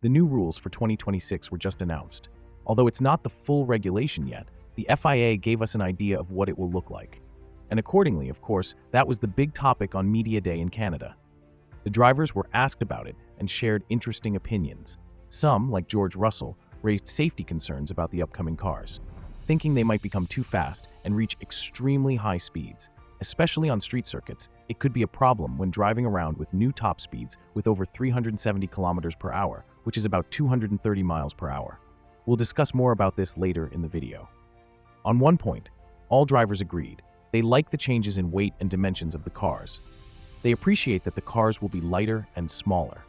The new rules for 2026 were just announced. Although it's not the full regulation yet, the FIA gave us an idea of what it will look like. And accordingly, of course, that was the big topic on Media Day in Canada. The drivers were asked about it and shared interesting opinions. Some, like George Russell, raised safety concerns about the upcoming cars, thinking they might become too fast and reach extremely high speeds. Especially on street circuits, it could be a problem when driving around with new top speeds with over 370 kilometers per hour, which is about 230 miles per hour. We'll discuss more about this later in the video. On one point, all drivers agreed. They like the changes in weight and dimensions of the cars. They appreciate that the cars will be lighter and smaller.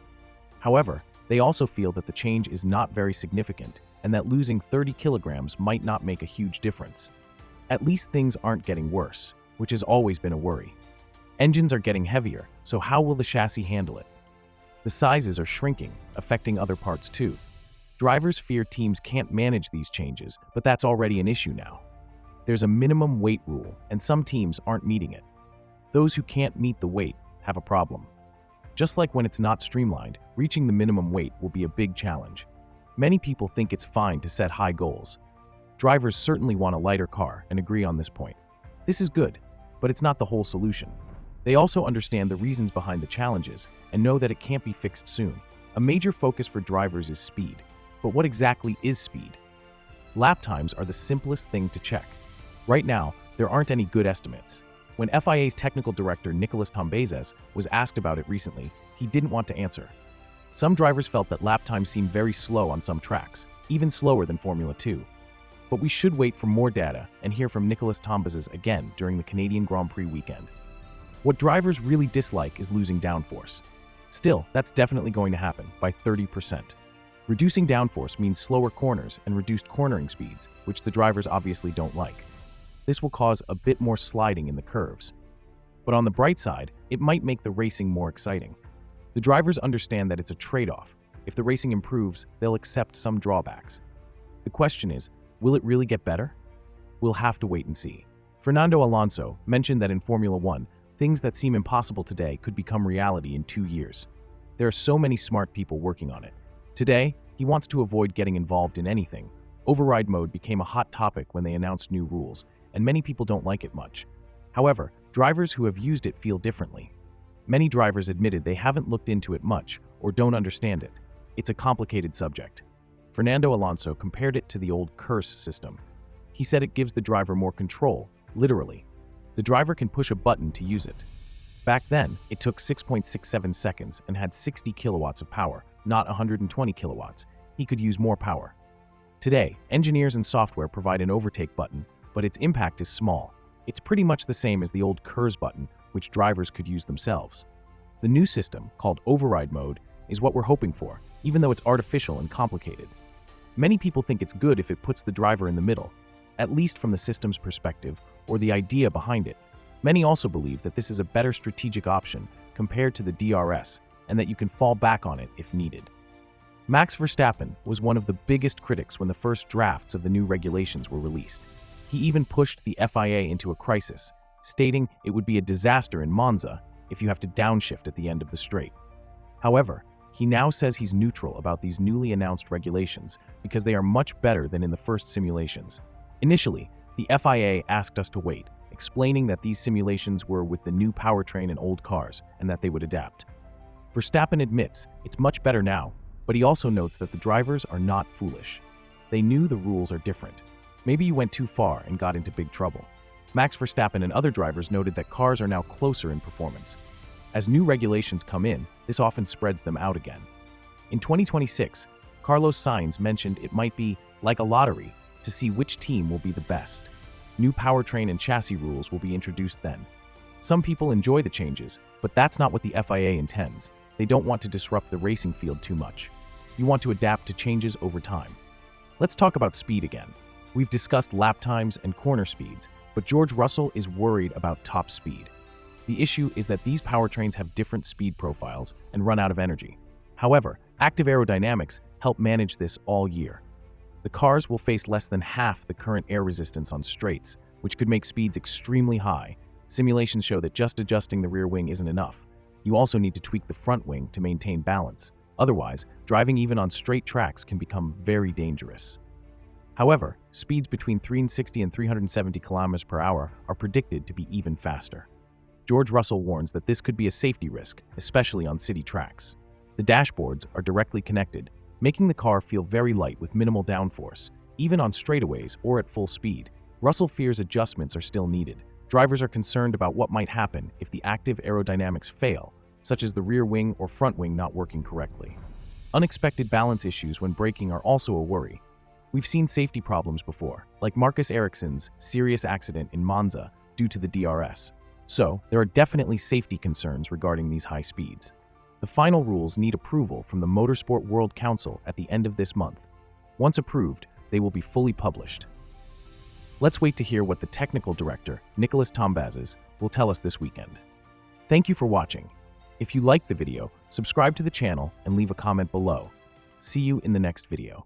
However, they also feel that the change is not very significant and that losing 30 kilograms might not make a huge difference. At least things aren't getting worse, which has always been a worry. Engines are getting heavier, so how will the chassis handle it? The sizes are shrinking, affecting other parts too. Drivers fear teams can't manage these changes, but that's already an issue now. There's a minimum weight rule, and some teams aren't meeting it. Those who can't meet the weight have a problem. Just like when it's not streamlined, reaching the minimum weight will be a big challenge. Many people think it's fine to set high goals. Drivers certainly want a lighter car and agree on this point. This is good, but it's not the whole solution. They also understand the reasons behind the challenges and know that it can't be fixed soon. A major focus for drivers is speed. But what exactly is speed? Lap times are the simplest thing to check. Right now, there aren't any good estimates. When FIA's technical director Nicolas Tombazes was asked about it recently, he didn't want to answer. Some drivers felt that lap times seemed very slow on some tracks, even slower than Formula 2. But we should wait for more data and hear from Nicolas Tombazes again during the Canadian Grand Prix weekend. What drivers really dislike is losing downforce. Still, that's definitely going to happen, by 30%. Reducing downforce means slower corners and reduced cornering speeds, which the drivers obviously don't like. This will cause a bit more sliding in the curves. But on the bright side, it might make the racing more exciting. The drivers understand that it's a trade-off. If the racing improves, they'll accept some drawbacks. The question is, will it really get better? We'll have to wait and see. Fernando Alonso mentioned that in Formula 1, things that seem impossible today could become reality in 2 years. There are so many smart people working on it. Today, he wants to avoid getting involved in anything. Override mode became a hot topic when they announced new rules, and many people don't like it much. However, drivers who have used it feel differently. Many drivers admitted they haven't looked into it much or don't understand it. It's a complicated subject. Fernando Alonso compared it to the old curse system. He said it gives the driver more control, literally. The driver can push a button to use it. Back then, it took 6.67 seconds and had 60 kilowatts of power, not 120 kilowatts. He could use more power. Today, engineers and software provide an overtake button, but its impact is small. It's pretty much the same as the old curse button, which drivers could use themselves. The new system, called override mode, is what we're hoping for, even though it's artificial and complicated. Many people think it's good if it puts the driver in the middle, at least from the system's perspective or the idea behind it. Many also believe that this is a better strategic option compared to the DRS and that you can fall back on it if needed. Max Verstappen was one of the biggest critics when the first drafts of the new regulations were released. He even pushed the FIA into a crisis, stating it would be a disaster in Monza if you have to downshift at the end of the straight. However, he now says he's neutral about these newly announced regulations because they are much better than in the first simulations. Initially, the FIA asked us to wait, explaining that these simulations were with the new powertrain and old cars and that they would adapt. Verstappen admits it's much better now, but he also notes that the drivers are not foolish. They knew the rules are different. Maybe you went too far and got into big trouble. Max Verstappen and other drivers noted that cars are now closer in performance. As new regulations come in, this often spreads them out again. In 2026, Carlos Sainz mentioned it might be like a lottery to see which team will be the best. New powertrain and chassis rules will be introduced then. Some people enjoy the changes, but that's not what the FIA intends. They don't want to disrupt the racing field too much. You want to adapt to changes over time. Let's talk about speed again. We've discussed lap times and corner speeds, but George Russell is worried about top speed. The issue is that these powertrains have different speed profiles and run out of energy. However, active aerodynamics help manage this all year. The cars will face less than half the current air resistance on straights, which could make speeds extremely high. Simulations show that just adjusting the rear wing isn't enough. You also need to tweak the front wing to maintain balance. Otherwise, driving even on straight tracks can become very dangerous. However, speeds between 360 and 370 kilometers per hour are predicted to be even faster. George Russell warns that this could be a safety risk, especially on city tracks. The dashboards are directly connected, making the car feel very light with minimal downforce, even on straightaways or at full speed. Russell fears adjustments are still needed. Drivers are concerned about what might happen if the active aerodynamics fail, such as the rear wing or front wing not working correctly. Unexpected balance issues when braking are also a worry. We've seen safety problems before, like Marcus Ericsson's serious accident in Monza due to the DRS. So, there are definitely safety concerns regarding these high speeds. The final rules need approval from the Motorsport World Council at the end of this month. Once approved, they will be fully published. Let's wait to hear what the technical director, Nicholas Tombazes, will tell us this weekend. Thank you for watching. If you liked the video, subscribe to the channel and leave a comment below. See you in the next video.